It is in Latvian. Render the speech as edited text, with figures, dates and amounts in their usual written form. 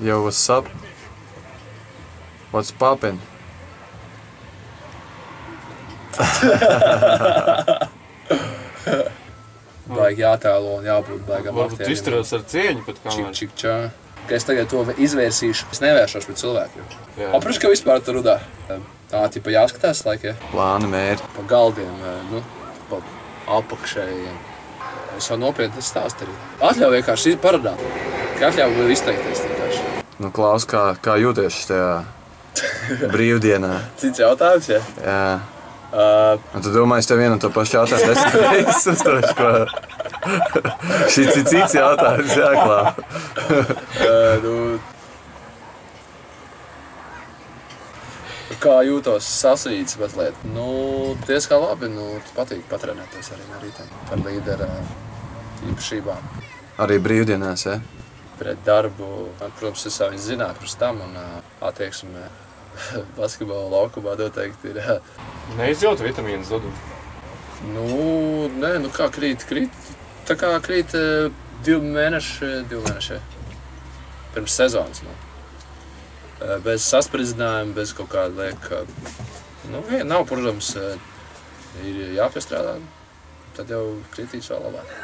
Yo, what's up? What's poppin'? Baigi jātēlo un jābūt baigam Varbūt aktierim. izturās ar cieņu pat kamēr. Čik-čik-čā. Ka es tagad to izvērsīšu, es nevēršos pret cilvēku. Jā. Apraši, ka vispār tur rudā. Tā, tipa jāskatās, laikie. Plāni, mērķi. Pa galdiem, nu, pa apakšējiem. Es jau nopietni stāstu arī. Atļauj vienkārši parādāt. Ka atļauj izteikties vienkārši. Nu, Klaus, kā jūties šajā brīvdienā? Cits jautājums, ja? Jā. Un tu domāji, es tev vienu un to pašu jautājumu 10 reizes uzdošu, ko... Šis ir cits jautājums, jā, Nu... Kā jūtos sasvīts mazliet? Nu, diezgan labi, nu, patīk patrenēties arī no rīta par līdera īpašībām. Arī brīvdienās, jā? Pret darbu, protams, es jau viņu zināju pirms tam un attieksmē basketbola laukumā noteikti ir. Neizjauta vitamīnu zudumu? Nu, nē, nu kā krīt. Tā kā krīt 2 mēneši pirms sezonas. Nu. Bez sasprizinājuma, bez kaut kāda lieka. Nu, nav, protams, ir jāpiestrādā. Tad jau kritīs vēl labāk.